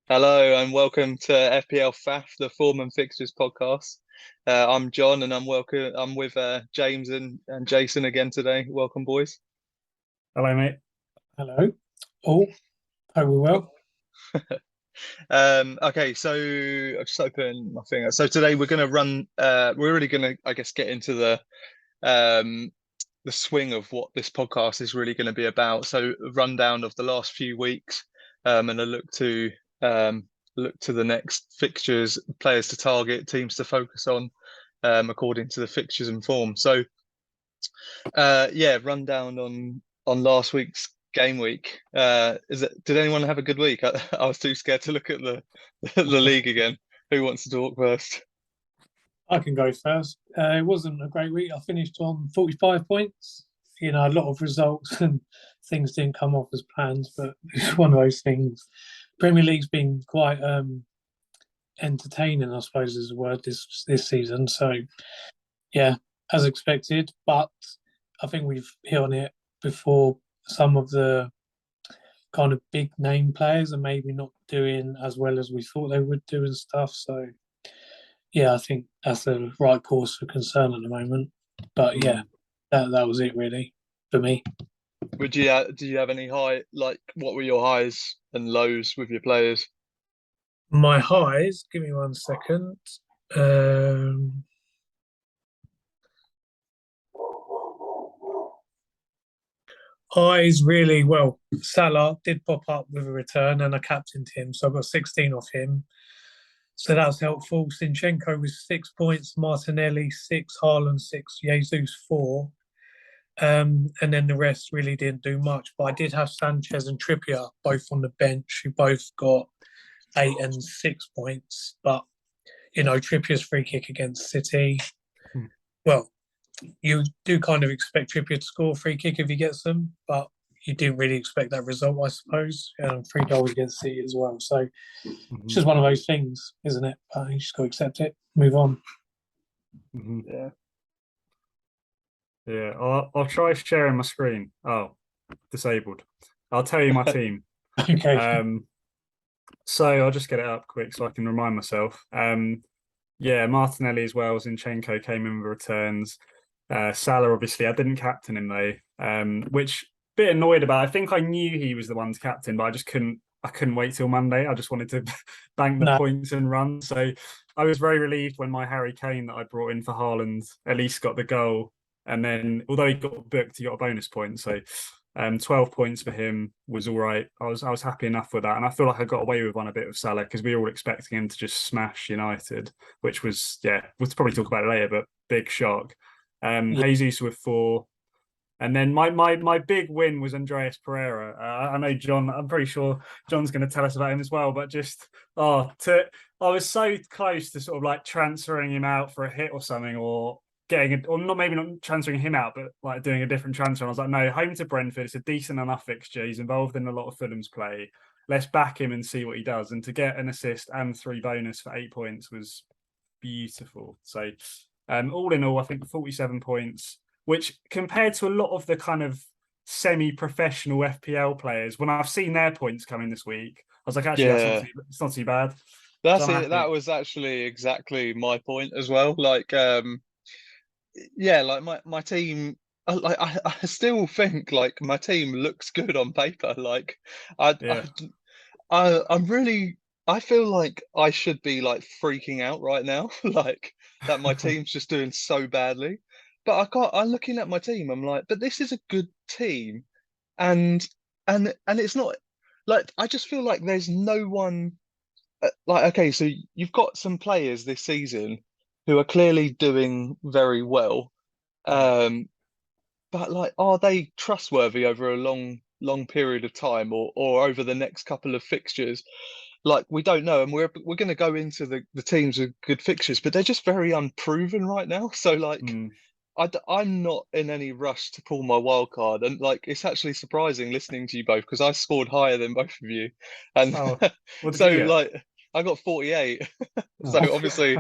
Hello and welcome to FPL FAF, the Form and Fixtures podcast. I'm John and I'm with James and Jason again today. Welcome, boys. Hello, mate. Hello. Oh, hope we're well. Okay, so I've just opened my finger. So today we're going to run. We're really going to, I guess, get into the swing of what this podcast is really going to be about. So a rundown of the last few weeks, and a look to the next fixtures, players to target, teams to focus on, according to the fixtures and form. So, yeah, rundown on last week's game week. Did anyone have a good week? I was too scared to look at the the league again. Who wants to talk first? I can go first. It wasn't a great week. I finished on 45 points. A lot of results and things didn't come off as planned, but it's one of those things. Premier League's been quite entertaining, I suppose is the word this season. So yeah, as expected. But I think we've hit on it before. Some of the kind of big name players are maybe not doing as well as we thought they would do and stuff. So yeah, I think that's the right course for concern at the moment. But yeah, that was it really for me. Do you have any what were your highs and lows with your players? My highs, give me 1 second. Highs really well. Salah did pop up with a return and I captained him, so I got 16 off him. So that was helpful. Zinchenko was 6 points, Martinelli 6, Haaland 6, Jesus 4. And then the rest really didn't do much. But I did have Sanchez and Trippier both on the bench, who both got 8 and 6 points. But Trippier's free kick against City. Well, you do kind of expect Trippier to score a free kick if he gets them, but you didn't really expect that result, I suppose. 3 goals against City as well. So it's just one of those things, isn't it? But you just got to accept it, move on. Yeah. Yeah, I'll try sharing my screen. Oh, disabled. I'll tell you my team. Okay. So I'll just get it up quick so I can remind myself. Yeah, Martinelli as well. Zinchenko came in with returns. Salah, obviously, I didn't captain him though, which bit annoyed about. I think I knew he was the one to captain, but I just couldn't. I couldn't wait till Monday. I just wanted to bank the points and run. So I was very relieved when my Harry Kane that I brought in for Haaland at least got the goal. And then, although he got booked, he got a bonus point. So 12 points for him was all right. I was happy enough with that. And I feel like I got away with one a bit with Salah because we were all expecting him to just smash United, which was, yeah, we'll probably talk about it later, but big shock. Jesus with 4. And then my big win was Andreas Pereira. I know John, I'm pretty sure John's going to tell us about him as well, but just, I was so close to sort of like transferring him out for a hit or something, or maybe not transferring him out, but like doing a different transfer. And I was like, no, home to Brentford, it's a decent enough fixture. He's involved in a lot of Fulham's play. Let's back him and see what he does. And to get an assist and 3 bonus for 8 points was beautiful. So all in all, I think 47 points, which compared to a lot of the kind of semi-professional FPL players, when I've seen their points coming this week, I was like, actually, it's not too bad. That's it. That was actually exactly my point as well. Like, yeah, like my team. I still think like my team looks good on paper. Like, I'm really. I feel like I should be like freaking out right now, like that my team's just doing so badly. But I can't. I'm looking at my team. I'm like, but this is a good team, and and it's not like I just feel like there's no one. Like, okay, so you've got some players this season who are clearly doing very well, but like, are they trustworthy over a long period of time, or over the next couple of fixtures? Like, we don't know, and we're going to go into the teams with good fixtures, but they're just very unproven right now. So like, I'm not in any rush to pull my wild card, and like, it's actually surprising listening to you both because I scored higher than both of you, and so like, I got 48. So obviously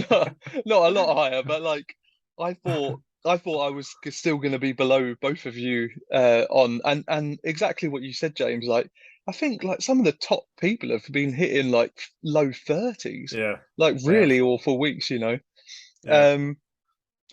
not a lot higher, but like, I thought I thought I was still going to be below both of you on and exactly what you said, James. Like I think like some of the top people have been hitting like low 30s, Yeah, like they have. really awful weeks, you know. Yeah.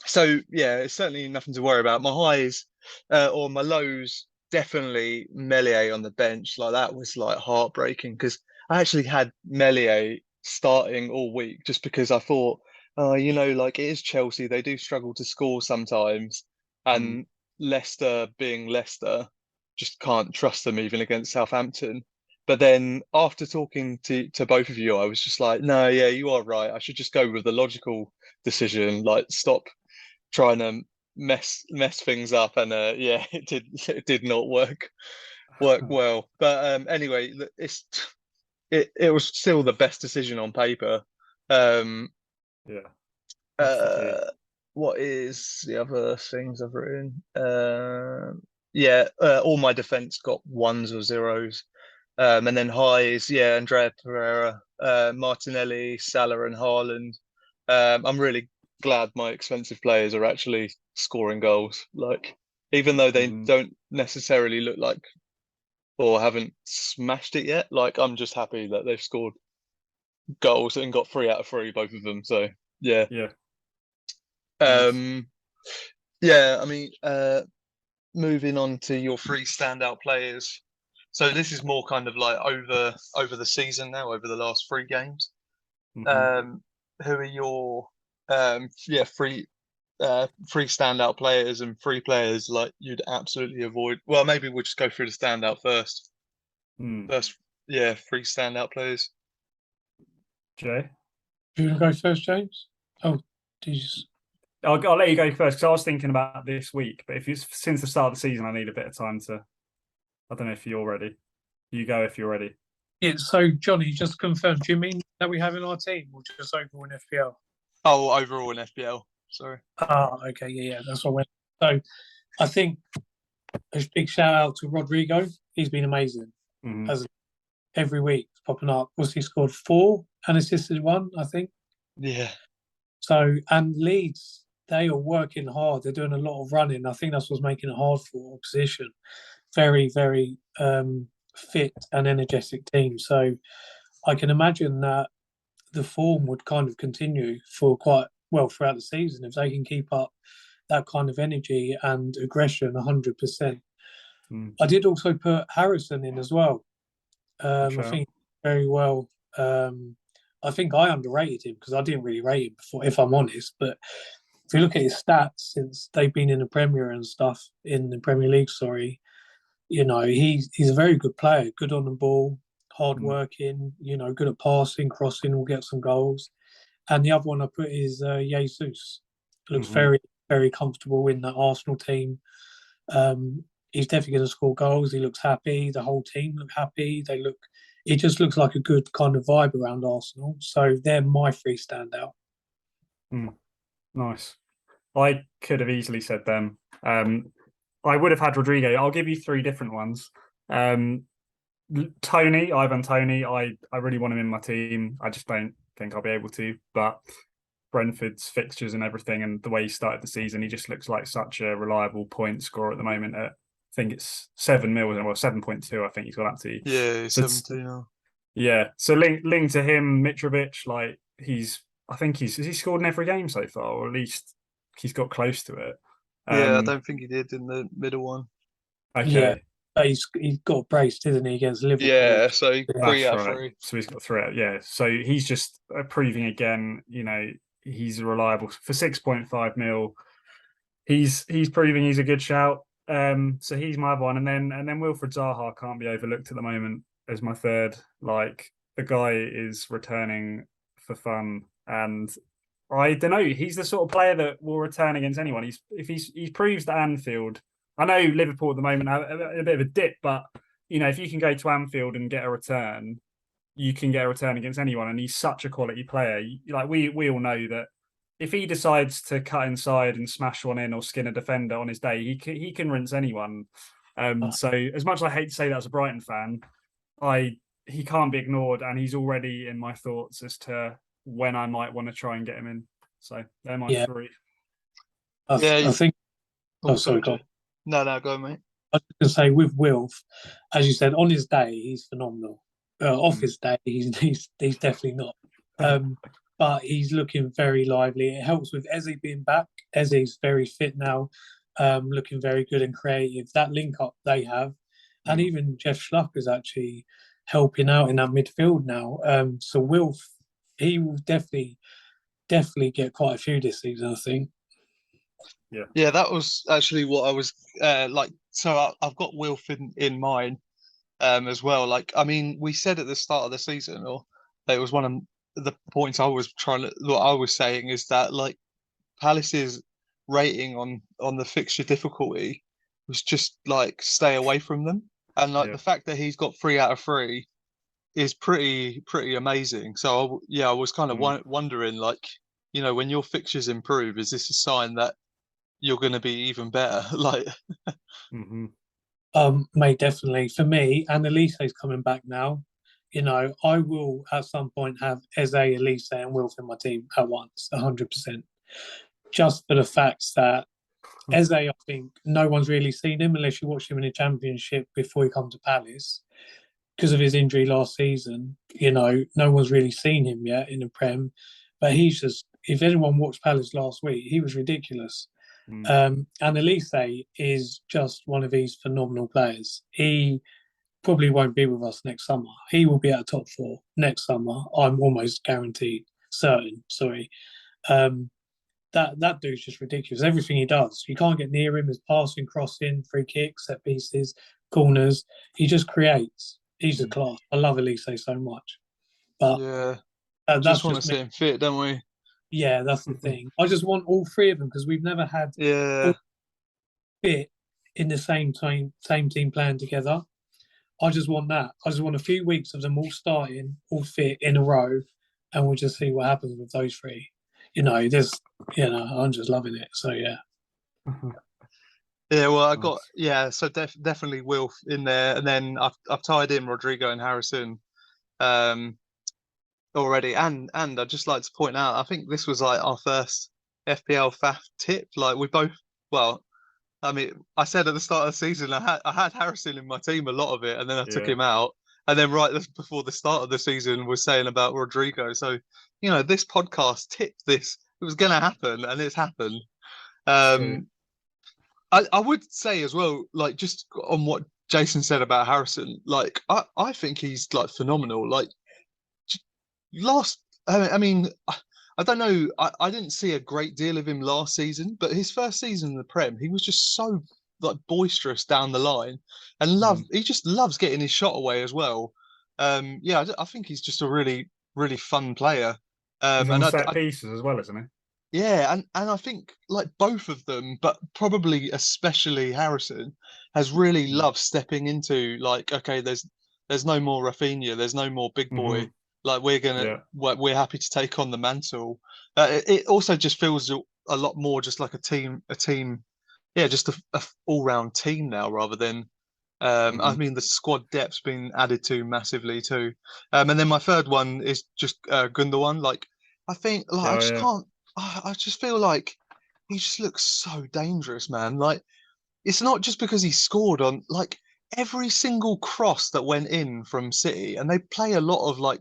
So yeah, it's certainly nothing to worry about. My highs or my lows, definitely Melier on the bench. Like that was like heartbreaking because I actually had Melier starting all week just because I thought, you know, like it is Chelsea, they do struggle to score sometimes, Mm. and Leicester being Leicester, just can't trust them even against Southampton. But then after talking to both of you, I was just like, no, yeah, you are right. I should just go with the logical decision, like stop trying to mess things up, and yeah, it did not work well. But anyway, it was still the best decision on paper. Um, Yeah, that's the key. what is the other things I've written? Yeah, all my defense got ones or zeros. And then highs, yeah, Andrea Pereira, Martinelli, Salah, and Haaland. I'm really glad my expensive players are actually scoring goals. Like, even though they Mhm. don't necessarily look like or haven't smashed it yet, like I'm just happy that they've scored goals and got 3 out of 3, both of them. So yeah, Yeah, nice. um, yeah. I mean, moving on to your 3 standout players. So this is more kind of like over the season now, over the last 3 games. Hmm. Um, who are your yeah 3 standout players and 3 players like you'd absolutely avoid? Well, maybe we'll just go through the standout first. Mm. First, yeah, 3 standout players. Jay, Do you want to go first, James? Oh, did you? I'll let you go first because I was thinking about this week. But if it's since the start of the season, I need a bit of time to. I don't know if you're ready. You go if you're ready. Yeah, so Johnny, just to confirm, do you mean that we have in our team or just overall in FPL? Oh, overall in FPL. Sorry. Ah, okay, yeah, that's what I went. So I think a big shout out to Rodrigo. He's been amazing Hmm. as every week popping up. Was he scored 4 and assisted 1, I think. Yeah. So and Leeds, they are working hard. They're doing a lot of running. I think that's what's making it hard for opposition. Very, very fit and energetic team. So I can imagine that the form would kind of continue for quite well throughout the season if they can keep up that kind of energy and aggression 100%. Mm. I did also put Harrison in as well. Good I shout. think very well. I think I underrated him because I didn't really rate him before, if I'm honest. But if you look at his stats since they've been in the Premier and stuff, in the Premier League, sorry, you know, he's a very good player, good on the ball, hard Mm. working, you know, good at passing, crossing, will get some goals. And the other one I put is Jesus. Looks Hmm. very, very comfortable in that Arsenal team. Um, he's definitely going to score goals. He looks happy. The whole team look happy. They look. It just looks like a good kind of vibe around Arsenal. So they're my 3 standout. Mm. Nice. I could have easily said them. I would have had Rodrigo. I'll give you 3 different ones. Um, Tony, Ivan Tony. I really want him in my team. I just don't think I'll be able to. But Brentford's fixtures and everything, and the way he started the season, he just looks like such a reliable point scorer at the moment. I think it's 7 mil, well 7.2. I think he's got up to. Yeah, So 17 now. yeah, so link to him, Mitrovic. Like I think has he scored in every game so far, or at least he's got close to it. Yeah, I Um, don't think he did in the middle one. Yeah, okay, but he's got braced, isn't he, against Liverpool? Yeah, so Yeah. three that's out of right. three. So he's got 3 out. Yeah, so he's just proving again. You know, he's reliable for 6.5 mil. He's proving he's a good shout. So he's my one, and then Wilfred Zaha can't be overlooked at the moment as my third. Like the guy is returning for fun, and I don't know. He's the sort of player that will return against anyone. He proves that Anfield. I know Liverpool at the moment have a bit of a dip, but you know if you can go to Anfield and get a return, you can get a return against anyone. And he's such a quality player. Like we all know that if he decides to cut inside and smash one in or skin a defender on his day, he can rinse anyone. So as much as I hate to say that as a Brighton fan, I he can't be ignored, and he's already in my thoughts as to when I might want to try and get him in. So they're my Yeah, 3. I think. Oh, Oh, sorry, go on. Jay. No, go on, mate. I was going to say with Wilf, as you said, on his day he's phenomenal. Off his day, he's definitely not. But he's looking very lively. It helps with Eze being back. Eze's very fit now, looking very good and creative. That link up they have, and even Jeff Schluck is actually helping out in that midfield now. So Wilf, he will definitely get quite a few this season, I think. Yeah, that was actually what I was like. So I've got Wilf in mind as well. Like, I mean, we said at the start of the season, or it was one of the points I was what I was saying is that like Palace's rating on the fixture difficulty was just like stay away from them, and like the fact that he's got 3 out of 3 is pretty amazing. So I was kind of wondering, like, when your fixtures improve, is this a sign that you're going to be even better? Like, Mate, definitely. For me, and Elise's coming back now. I will at some point have Eze, Elise, and Wilf in my team at once, 100%. Just for the fact that Eze, I think no one's really seen him unless you watch him in the Championship before he comes to Palace. Because of his injury last season, no one's really seen him yet in the Prem. But he's just, if anyone watched Palace last week, he was ridiculous. And Elise is just one of these phenomenal players. He probably won't be with us next summer. He will be at top 4 next summer. I'm almost guaranteed, certain. Sorry, that dude's just ridiculous. Everything he does, you can't get near him. His passing, crossing, free kicks, set pieces, corners. He just creates. He's a class. I love Elise so much. But yeah, that's just want to just see me. him fit, don't we? Yeah, that's the thing. I just want all 3 of them because we've never had Yeah, all fit in the same team playing together. I just want that. I just want a few weeks of them all starting, all fit in a row, and we'll just see what happens with those 3. I'm just loving it. So yeah. Yeah, well, I got so definitely Wilf in there, and then I've tied in Rodrigo and Harrison already, and I'd just like to point out, I think this was like our first FPL FAF tip. Like we both, well, I mean, I said at the start of the season I had Harrison in my team a lot of it, and then I took him out, and then right before the start of the season was saying about Rodrigo. So this podcast tipped this. It was going to happen, and it's happened. I would say as well, like just on what Jason said about Harrison, like I think he's like phenomenal. Like last, I mean, I don't know, I didn't see a great deal of him last season, but his first season in the Prem, he was just so like boisterous down the line, and he just loves getting his shot away as well. I think he's just a really really fun player. He's on set pieces as well, isn't he? Yeah, and I think like both of them, but probably especially Harrison, has really loved stepping into like, okay, there's no more Rafinha, there's no more big boy. Like we're happy to take on the mantle. It also just feels a lot more just like a team, just a all-round team now rather than. I mean, the squad depth's been added to massively too. And then my third one is just Gundogan. Like I think, like I just can't. I just feel like he just looks so dangerous, man. Like it's not just because he scored on like every single cross that went in from City, and they play a lot of like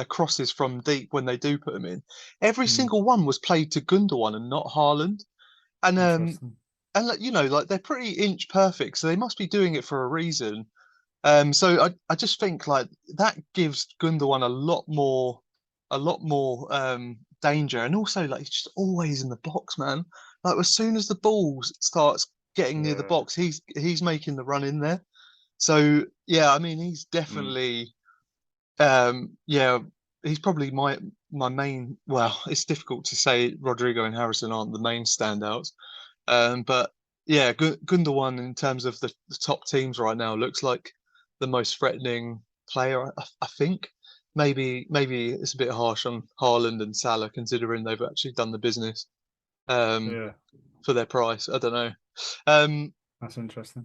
crosses from deep when they do put them in. Every single one was played to Gundogan and not Haaland, and like like they're pretty inch perfect, so they must be doing it for a reason. So I just think like that gives Gundogan a lot more danger, and also like he's just always in the box, man. Like as soon as the ball starts getting near the box, he's making the run in there. So yeah, I mean he's definitely he's probably my main. Well, it's difficult to say Rodrigo and Harrison aren't the main standouts, but yeah, Gundogan in terms of the top teams right now looks like the most threatening player. I think maybe it's a bit harsh on Haaland and Salah considering they've actually done the business for their price. I don't know. That's interesting.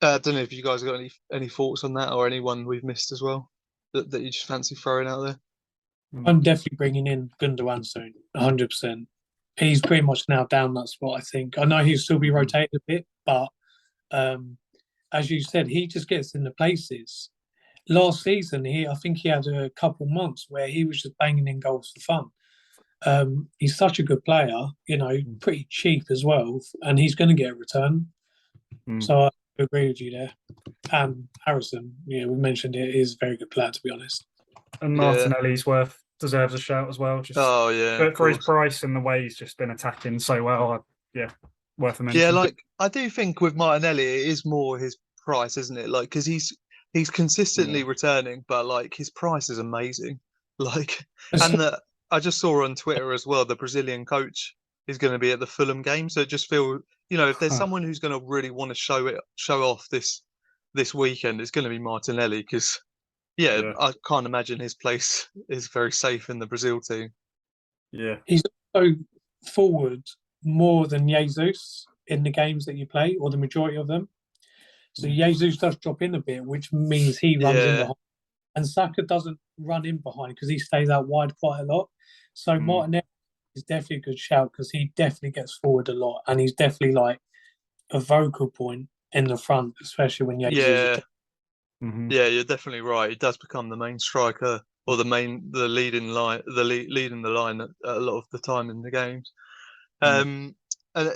I don't know if you guys got any thoughts on that or anyone we've missed as well that you just fancy throwing out there. I'm definitely bringing in Gundogan soon, 100%. he's pretty much now down that spot. I think. I know he'll still be Mm. rotated a bit, but as you said, he just gets in the places. Last season, I think he had a couple months where he was just banging in goals for fun. He's such a good player, pretty cheap as well, and he's going to get a return. Mm. So I agree with you there. And Harrison, we mentioned it, is a very good player, to be honest. And Yeah. Martinelli's deserves a shout as well. Just Oh yeah, but of for his course. price and the way he's just been attacking so well, worth a mention. Yeah, like I do think with Martinelli, it is more his price, isn't it? Like because he's consistently Yeah. returning, but like his price is amazing. Like, and I just saw on Twitter as well, the Brazilian coach is going to be at the Fulham game, so it just feels, if there's someone who's going to really want to show off this weekend, it's going to be Martinelli because Yeah. I can't imagine his place is very safe in the Brazil team. Yeah. He's also forward more than Jesus in the games that you play, or the majority of them. So Jesus does drop in a bit, which means he runs in behind. And Saka doesn't run in behind because he stays out wide quite a lot. So Martinelli is definitely a good shout because he definitely gets forward a lot, and he's definitely like a vocal point in the front, especially when Jesus is. Yeah, you're definitely right. He does become the main striker or the leading line, leading the line a lot of the time in the games.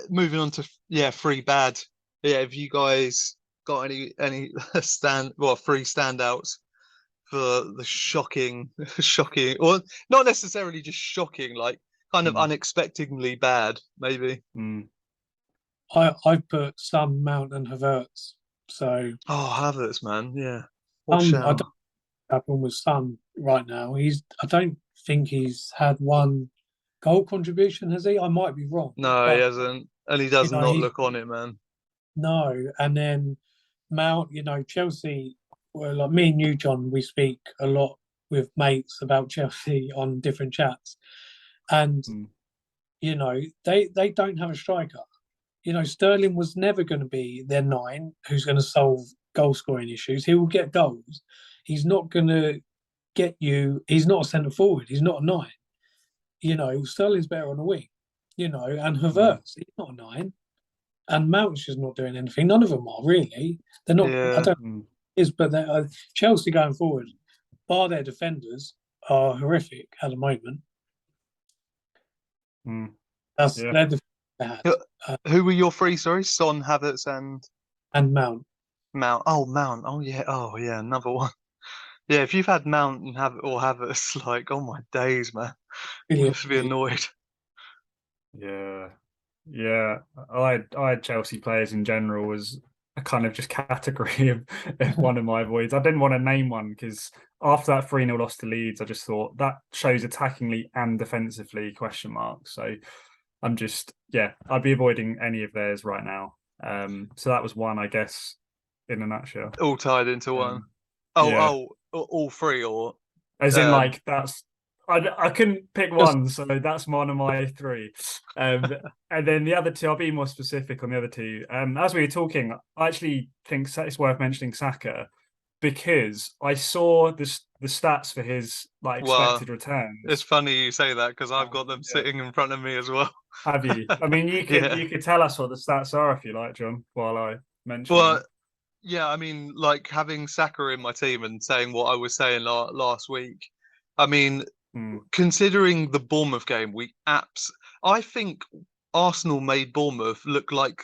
Moving on to free bad. Yeah, have you guys got any free standouts for the shocking, or not necessarily just shocking, like kind of unexpectedly bad, maybe? I put Son, Mount, and Havertz. So Havertz, man, yeah. I don't happen with Son right now. I don't think he's had one goal contribution, has he? I might be wrong. No, he hasn't, and he does not look on it, man. No, and then Mount, Chelsea. Well, like me and you, John, we speak a lot with mates about Chelsea on different chats, and they don't have a striker. Sterling was never going to be their 9 who's going to solve goal scoring issues. He will get goals. He's not going to get you. He's not a centre forward. He's not a 9. Sterling's better on the wing. And Havertz, he's not a 9. And Mount's just not doing anything. None of them are really. They're not. I don't but they're, Chelsea going forward, bar their defenders, are horrific at the moment. They're the bad. Who were your 3? Sorry, Son, Havertz, and Mount. Mount. Mount. Oh yeah, another one. Yeah, if you've had Mount and Havertz, like, oh my days, man, you must be annoyed. Yeah. I had Chelsea players in general as a kind of just category of one of my avoids. I didn't want to name one because after that 3-0 loss to Leeds, I just thought that shows attackingly and defensively ? So I'm just I'd be avoiding any of theirs right now. So that was one, I guess, in a nutshell. All tied into one. All 3, or as in like that's. I couldn't pick one, so that's one of my 3. And then the other 2, I'll be more specific on the other 2. As we were talking, I actually think it's worth mentioning Saka because I saw the stats for his expected returns. It's funny you say that because I've got them sitting in front of me as well. Have you? I mean, you could tell us what the stats are if you like, John, while I mention them. Yeah, I mean, like having Saka in my team and saying what I was saying last week. I mean, considering the Bournemouth game, I think Arsenal made Bournemouth look like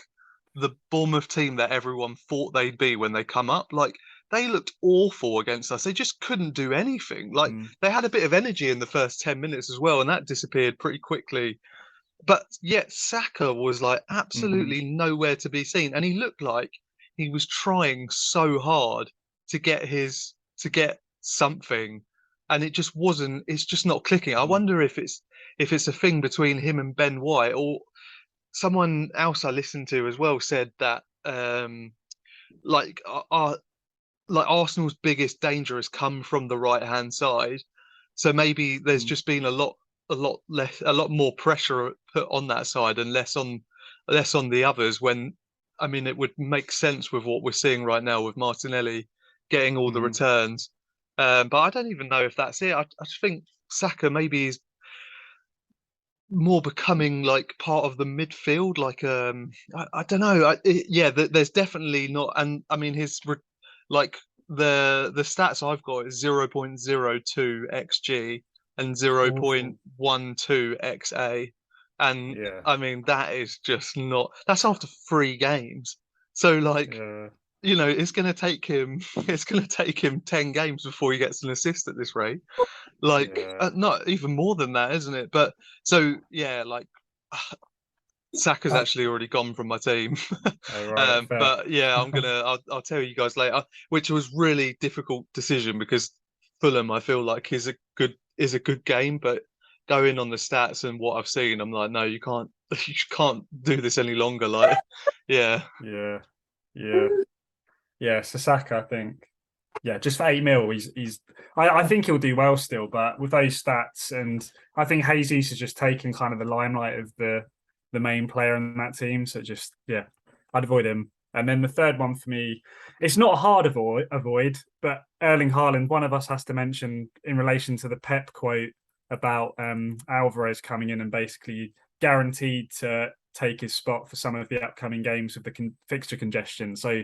the Bournemouth team that everyone thought they'd be when they come up. Like, they looked awful against us. They just couldn't do anything. Like, they had a bit of energy in the first 10 minutes as well, and that disappeared pretty quickly. But yet Saka was like absolutely nowhere to be seen, and he looked like he was trying so hard to get something, and it just wasn't. It's just not clicking. I wonder if it's a thing between him and Ben White, or someone else I listened to as well said that like Arsenal's biggest danger has come from the right hand side, so maybe there's just been a lot more pressure put on that side and less on the others. When I mean, it would make sense with what we're seeing right now with Martinelli getting all the returns. But I don't even know if that's it. I just think Saka maybe more becoming like part of the midfield. Like I don't know. Yeah, there's definitely not. And I mean, like the stats I've got is 0.02 xg and Awful. 0.12 xa, and Yeah, I mean that is just not. That's after 3 games. So like, yeah, it's going to take him. It's going to take him 10 games before he gets an assist at this rate. Like, yeah. not even more than that, isn't it? But so yeah, like Saka's Uh, actually already gone from my team. oh, right, fair. But yeah, I'll tell you guys later, which was really difficult decision because Fulham, I feel like is a good game, but going on the stats and what I've seen, I'm like, no, you can't you can't do this any longer. Like, yeah, Yeah, yeah, yeah. Sasaka, I think. Yeah, just for 8 mil, he's. I think he'll do well still, but with those stats, and I think Jesus has just taken kind of the limelight of the main player in that team. So just yeah, I'd avoid him. And then the third one for me, it's not a hard avoid, but Erling Haaland. One of us has to mention in relation to the Pep quote about Alvarez coming in and basically guaranteed to take his spot for some of the upcoming games with the fixture congestion. So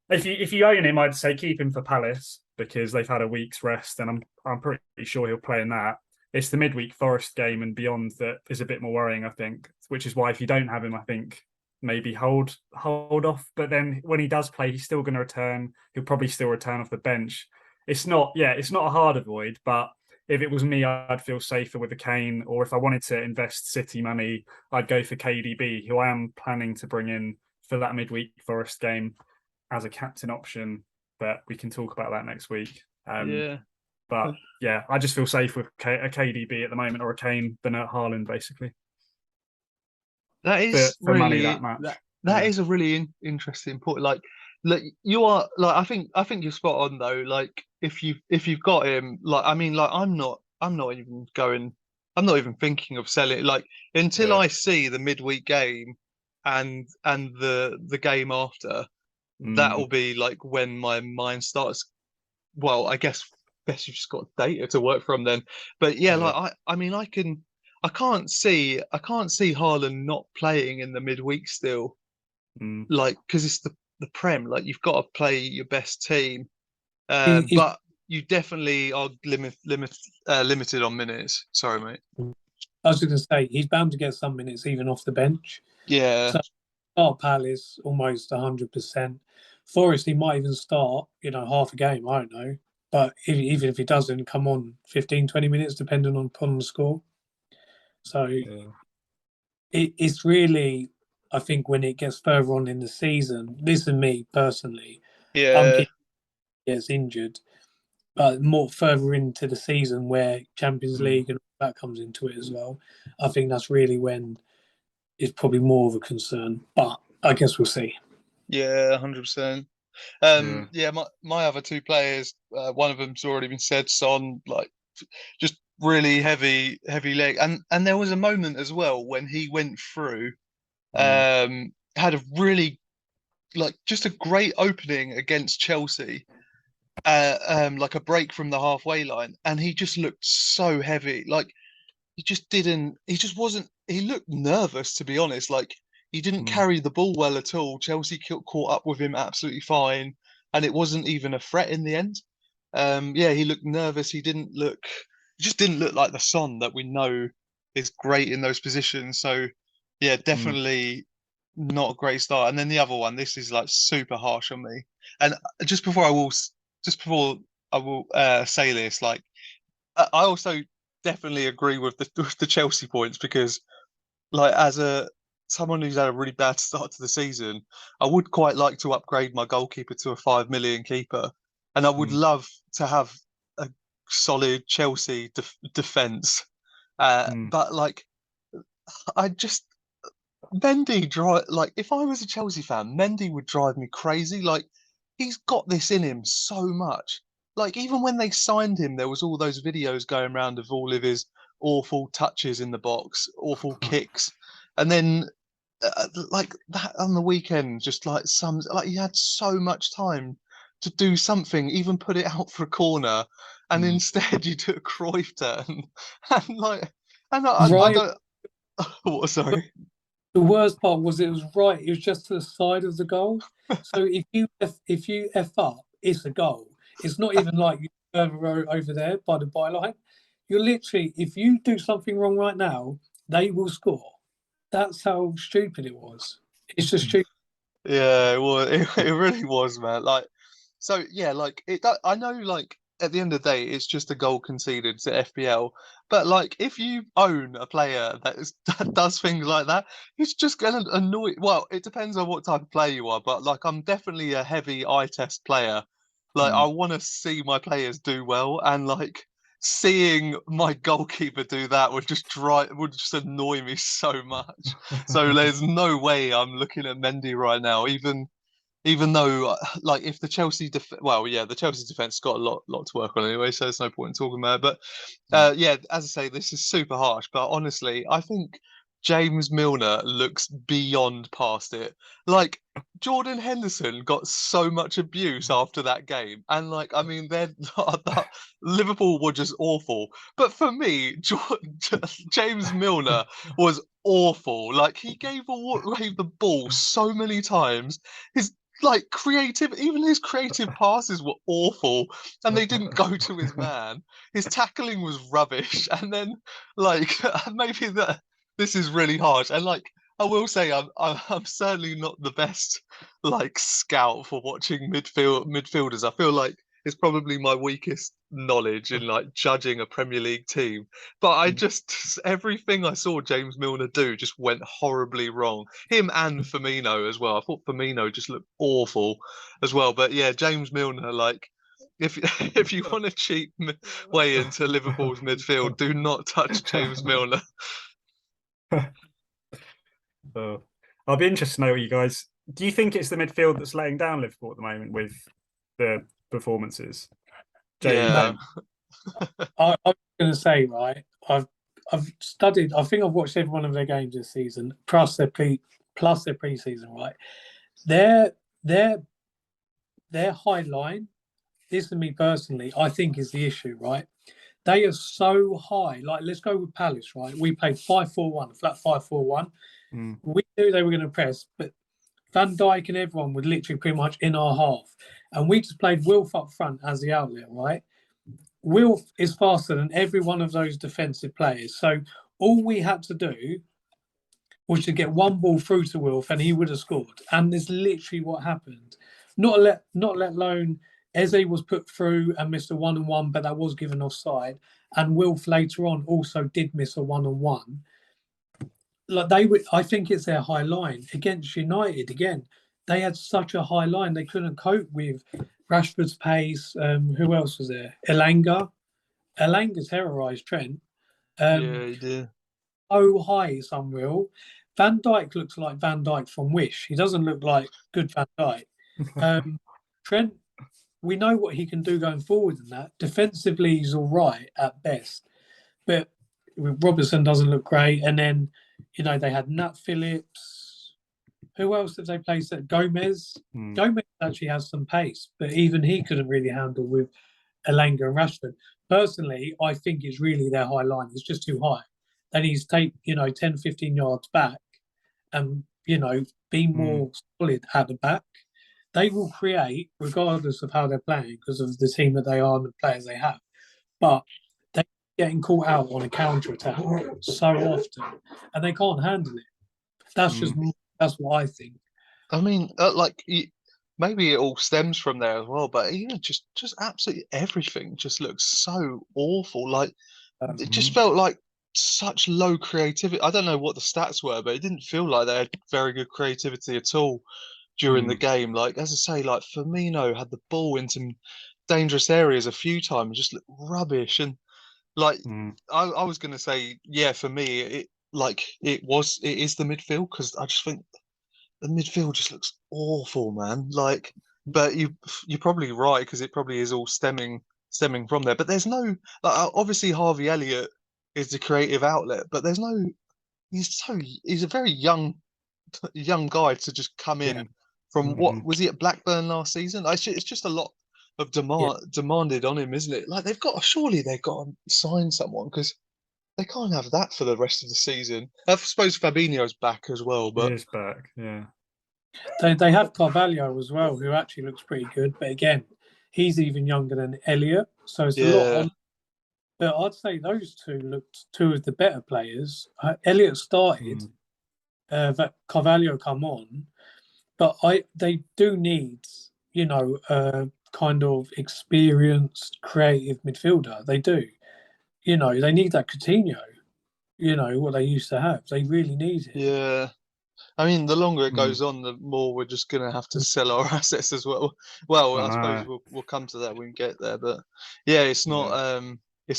if you own him, I'd say keep him for Palace because they've had a week's rest, and I'm pretty sure he'll play in that. It's the midweek Forest game and beyond that is a bit more worrying, I think. Which is why if you don't have him, I think maybe hold off. But then when he does play, he's still going to return. He'll probably still return off the bench. It's not a hard avoid, but if it was me, I'd feel safer with a Kane. Or if I wanted to invest City money, I'd go for KDB, who I am planning to bring in for that midweek Forest game as a captain option, but we can talk about that next week. yeah. But yeah, I just feel safe with a KDB at the moment or a Kane than a Haaland, basically. That is For money really that much. that Yeah, is a really interesting point. Like you are like I think you're spot on though. Like if you've got him, like I mean, like I'm not even going. I'm not even thinking of selling. Like until yeah. I see the midweek game and the game after, that'll Mm, be like when my mind starts. Well, I guess you've just got data to work from then. But yeah, yeah. like I mean I can't see Haaland not playing in the midweek still. Mm, Like because it's the Prem, like you've got to play your best team. He's, But you definitely are limited on minutes. Sorry, mate. I was going to say he's bound to get some minutes even off the bench. Yeah, So start Palace almost 100%. Forest he might even start, half a game. I don't know, but even if he doesn't, come on, 15, 20 minutes depending on the score. So yeah. it's really, I think when it gets further on in the season, this is me personally. I'm yeah, keeping gets injured, but more further into the season where Champions Mm, League and all that comes into it as well, I think that's really when it's probably more of a concern. But I guess we'll see. yeah, 100%. yeah. Yeah, my other two players, one of them's already been said, Son, like just really heavy leg, and there was a moment as well when he went through, Mm, had a really like just a great opening against Chelsea, like a break from the halfway line, and he just looked so heavy. Like he just wasn't. He looked nervous, to be honest. Like he didn't mm, carry the ball well at all. Chelsea caught up with him absolutely fine, and it wasn't even a threat in the end. Yeah, he looked nervous. He just didn't look like the Son that we know is great in those positions. So, yeah, mm, definitely not a great start. And then the other one, this is like super harsh on me. And just before I will, just before I will say this, like I also definitely agree with with the Chelsea points because, like, as a someone who's had a really bad start to the season, I would quite like to upgrade my goalkeeper to a 5 million keeper, and I would mm, love to have a solid Chelsea defense. mm, But like, I just Mendy drive like if I was a Chelsea fan, Mendy would drive me crazy. Like he's got this in him so much. Like even when they signed him, there was all those videos going around of all of his awful touches in the box, awful kicks, and then like that on the weekend, just like some like he had so much time to do something, even put it out for a corner, and mm. instead you took a Cruyff turn, and like, and I Right, don't. What? Sorry. The worst part was it was right. It was just to the side of the goal. So if you f up, it's a goal. It's not even like you further over there by the byline. You're literally, if you do something wrong right now, they will score. That's how stupid it was. It's just stupid. Yeah, it was. It really was, man. Like, so yeah, like I know, like at the end of the day, it's just a goal conceded to FPL. But like, if you own a player that does things like that, it's just gonna annoy. Well, it depends on what type of player you are. But like, I'm definitely a heavy eye test player. Like, I want to see my players do well, and like seeing my goalkeeper do that would just annoy me so much. So there's no way I'm looking at Mendy right now, even though like if the well, yeah, the Chelsea defense got a lot to work on anyway, so there's no point in talking about it. But yeah, as I say, this is super harsh, but honestly, I think James Milner looks beyond past it. Like, Jordan Henderson got so much abuse after that game, and like, I mean, they're Liverpool were just awful. But for me, James Milner was awful. Like, he gave away the ball so many times. His like creative, even his creative passes were awful, and they didn't go to his man. His tackling was rubbish, and then like maybe that this is really harsh, and like I will say I'm certainly not the best like scout for watching midfielders. I feel like it's probably my weakest knowledge in like judging a Premier League team. But I just everything I saw James Milner do just went horribly wrong. Him and Firmino as well. I thought Firmino just looked awful as well. But yeah, James Milner, like if if you want a cheap way into Liverpool's midfield, do not touch James Milner. Oh, I'll be interested to know what you guys. Do you think it's the midfield that's laying down Liverpool at the moment with the performances? Jay, Yeah, I was going to say, right, I've studied. I think I've watched every one of their games this season, plus their preseason. Right, their their their high line. This to me personally, I think is the issue. Right, they are so high. Like, let's go with Palace. Right, we played 5-4-1, flat 5-4-1. We knew they were going to press, but Van Dijk and everyone were literally pretty much in our half, and we just played Wilf up front as the outlet. Right. Wilf is faster than every one of those defensive players. So all we had to do was to get one ball through to Wilf and he would have scored. And there's literally what happened. Not let alone Eze was put through and missed a 1-on-1, but that was given offside. And Wilf later on also did miss a 1-on-1. Like, I think it's their high line against United again. They had such a high line they couldn't cope with Rashford's pace. Who else was there? Elanga terrorised Trent. yeah, he did. So high, it's unreal. Van Dijk looks like Van Dijk from Wish. He doesn't look like good Van Dijk. Trent, we know what he can do going forward in that. Defensively, he's all right at best. But Robertson doesn't look great. And then, they had Nat Phillips. Who else did they place there? Gomez. Gomez actually has some pace, but even he couldn't really handle with Elanga and Rashford. Personally, I think it's really their high line. It's just too high. They need to take, 10, 15 yards back and, be more solid at the back. They will create, regardless of how they're playing, because of the team that they are and the players they have. But they're getting caught out on a counter attack so often, and they can't handle it. That's what I think. I mean, maybe it all stems from there as well, but just absolutely everything just looks so awful. Like, it just felt like such low creativity. I don't know what the stats were, but it didn't feel like they had very good creativity at all during the game. Like, as I say, like Firmino had the ball in some dangerous areas a few times, just looked rubbish. And like, I was gonna say, yeah, for me, it is the midfield, because I just think the midfield just looks awful, man. Like, but you're probably right, because it probably is all stemming from there. But there's no, like, obviously Harvey Elliott is the creative outlet, but there's no. He's a very young guy to just come Yeah. in from what was he at Blackburn last season? It's just a lot of demanded on him, isn't it? Like, surely they've got to sign someone, because they can't have that for the rest of the season. I suppose Fabinho's back as well, He but is back. Yeah. They have Carvalho as well, who actually looks pretty good. But again, he's even younger than Elliot, so it's a lot yeah, on. But I'd say those two looked two of the better players. Elliot started, Mm. that Carvalho come on, but they do need, a kind of experienced, creative midfielder. They do. They need that Coutinho. What they used to have. They really need him. yeah. I mean, the longer it Mm. goes on, the more we're just going to have to sell our assets as well. Well, I I suppose know. we'll come to that when we get there. But yeah, Yeah. it's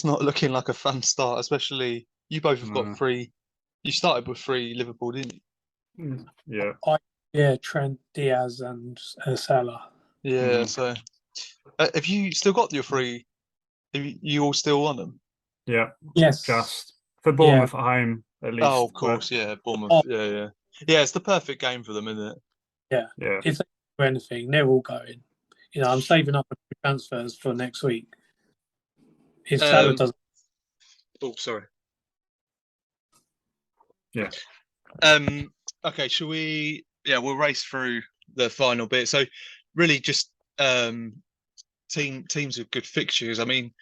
not looking like a fun start. Especially you both have got No. three. You started with three Liverpool, didn't you? Yeah. Yeah, Trent, Diaz, and Salah. Yeah. Mm. So have you still got your three? Have you all still want them? Yeah. Yes. Just for Yeah. Bournemouth at home, at Oh, least. of Well, course. Yeah, Bournemouth. Oh, Yeah, yeah, yeah. It's the perfect game for them, isn't it? yeah. yeah. If they do anything, they're all going. I'm saving up for transfers for next week. If Salah Um. does, Oh, sorry. Yeah. Okay, shall we? Yeah, we'll race through the final bit. So, really, just teams with good fixtures. I mean,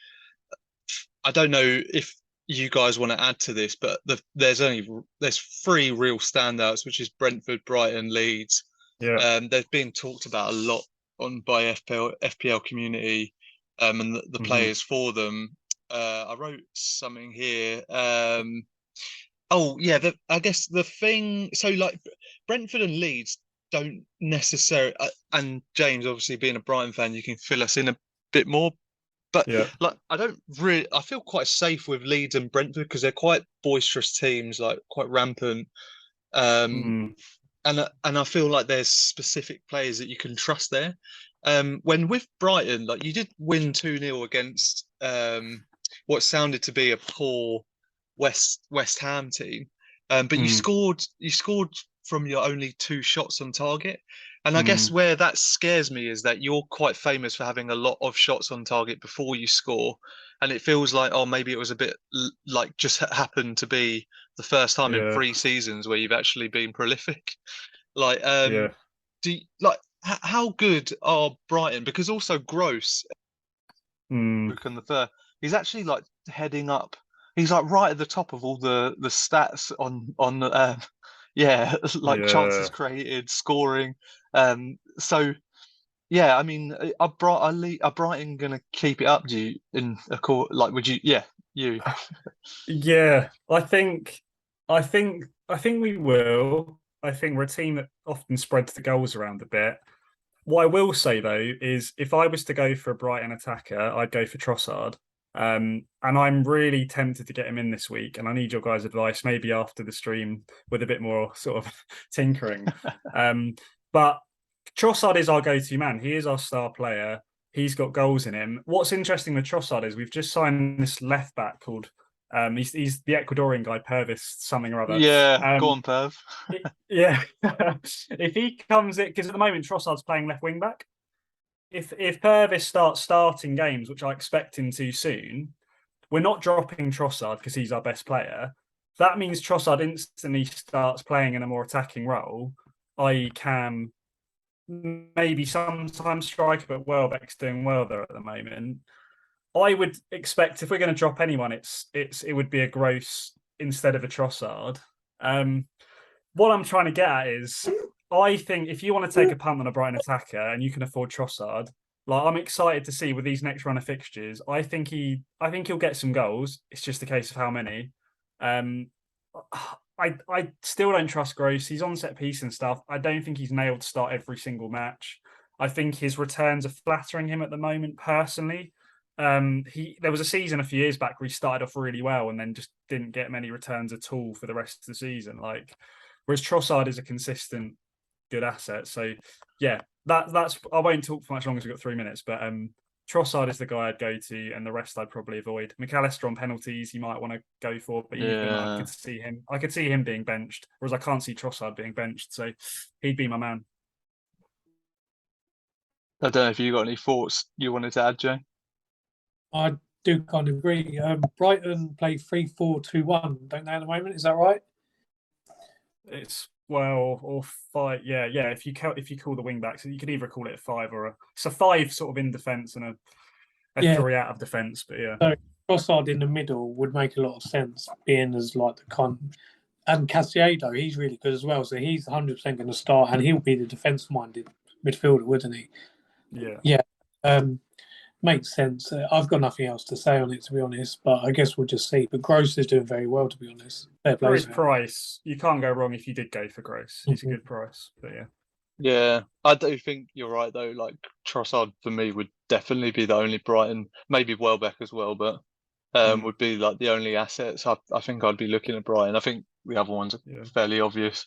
I don't know if you guys want to add to this, but there's three real standouts, which is Brentford, Brighton, Leeds. Yeah. They've been talked about a lot on by FPL community, and the Hmm. players for them. I wrote something here. Oh yeah, I guess the thing. So like Brentford and Leeds don't necessarily, and James obviously being a Brighton fan, you can fill us in a bit more. But Yeah. like, I don't really, I feel quite safe with Leeds and Brentford because they're quite boisterous teams, like quite rampant. Um, Mm. and I feel like there's specific players that you can trust there. When with Brighton, like you did win 2-0 against what sounded to be a poor West Ham team, but Mm. you scored from your only two shots on target. And I guess Mm. where that scares me is that you're quite famous for having a lot of shots on target before you score, and it feels like oh maybe it was a bit like just happened to be the first time in Yeah. 3 seasons where you've actually been prolific. Like, Yeah. how good are Brighton? Because also Gross Mm. and the third, he's actually like heading up. He's like right at the top of all the stats on yeah, like chances Yeah. created, scoring. So yeah, I mean, are Brighton gonna keep it up? Do you in a court like would you? Yeah, you. Yeah. I think we will. I think we're a team that often spreads the goals around a bit. What I will say though is if I was to go for a Brighton attacker, I'd go for Trossard. And I'm really tempted to get him in this week, and I need your guys' advice, maybe after the stream with a bit more sort of tinkering. But Trossard is our go-to man. He is our star player. He's got goals in him. What's interesting with Trossard is we've just signed this left back called he's the Ecuadorian guy, Purvis, something or other. Yeah, go on, Perv. Yeah, if he comes in, because at the moment Trossard's playing left wing back. If Purvis starts starting games, which I expect him to soon, we're not dropping Trossard because he's our best player. That means Trossard instantly starts playing in a more attacking role, i.e., Cam, maybe sometimes striker, but Welbeck's doing well there at the moment. I would expect if we're going to drop anyone, it would be a Gross instead of a Trossard. What I'm trying to get at is, I think if you want to take a punt on a Brighton attacker and you can afford Trossard, like I'm excited to see with these next run of fixtures. I think he'll get some goals. It's just a case of how many. Um, I still don't trust Gross. He's on set piece and stuff. I don't think he's nailed to start every single match. I think his returns are flattering him at the moment, personally. There was a season a few years back where he started off really well and then just didn't get many returns at all for the rest of the season. Whereas Trossard is a consistent good asset. So yeah, that's I won't talk for much longer as we've got 3 minutes, but Trossard is the guy I'd go to, and the rest I'd probably avoid. McAllister on penalties, you might want to go for, but even I Yeah. could see him being benched, whereas I can't see Trossard being benched. So he'd be my man. I don't know if you got any thoughts you wanted to add, Jay. I do kind of agree. Brighton play 3-4-2-1, don't they at the moment? Is that right? It's well or five. Yeah. If you call the wing backs, you could either call it a five or a 5 sort of in defence and a 3 out of defence. But yeah, So Trossard in the middle would make a lot of sense, being as like the and Casiedo, he's really good as well. So he's 100% going to start, and he'll be the defence-minded midfielder, wouldn't he? yeah. Yeah. Makes sense. I've got nothing else to say on it, to be honest, but I guess we'll just see. But Gross is doing very well, to be honest. Fair play For his to him. price, you can't go wrong if you did go for Gross. He's a Mhm. good price. But yeah. Yeah, I do think you're right though. Like Trossard for me would definitely be the only Brighton, maybe Welbeck as well, but would be like the only assets. I think I'd be looking at Brighton. I think the other ones are fairly obvious.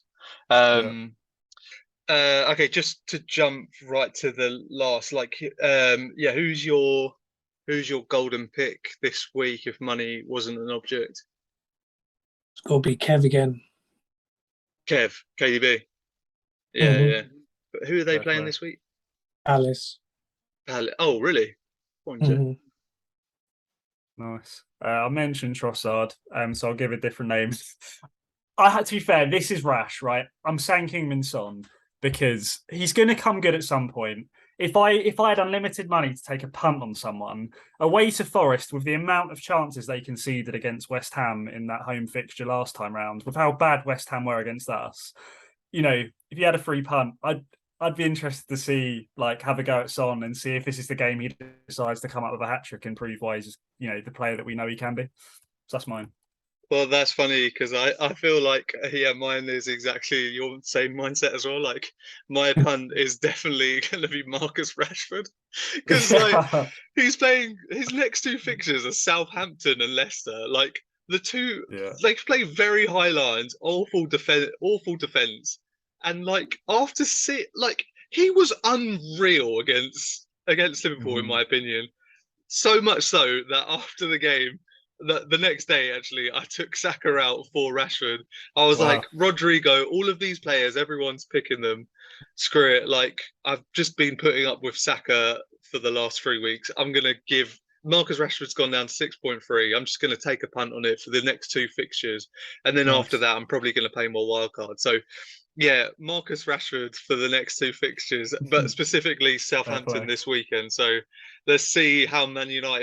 Okay, just to jump right to the last, like, who's your golden pick this week if money wasn't an object? It's got to be Kev again. Kev, KDB. Yeah, Mhm. yeah. But who are they Fair playing play. this week? Alice. Oh, really? Mhm. Nice. I mentioned Trossard, so I'll give a different name. I had to be fair. This is rash, right? I'm saying Kingman Son because he's going to come good at some point. If I had unlimited money to take a punt on someone away to Forest with the amount of chances they conceded against West Ham in that home fixture last time round, with how bad West Ham were against us, you know, if you had a free punt, I'd be interested to see, like, have a go at Son and see if this is the game he decides to come up with a hat trick and prove why he's, the player that we know he can be. So that's mine. Well, that's funny because I feel like mine is exactly your same mindset as well. Like my punt is definitely going to be Marcus Rashford because like he's playing his next 2 fixtures are Southampton and Leicester. Like the two, they play very high lines, awful defense, and like after he was unreal against Liverpool in my opinion. So much so that after the game, the next day, actually, I took Saka out for Rashford. I was like, Rodrigo, all of these players, everyone's picking them. Screw it. Like, I've just been putting up with Saka for the last 3 weeks. I'm going to give Marcus Rashford's gone down to 6.3. I'm just going to take a punt on it for the next 2 fixtures. And then after that, I'm probably going to play more wildcard. So, yeah, Marcus Rashford for the next 2 fixtures, but specifically Southampton this weekend. So let's see how Man United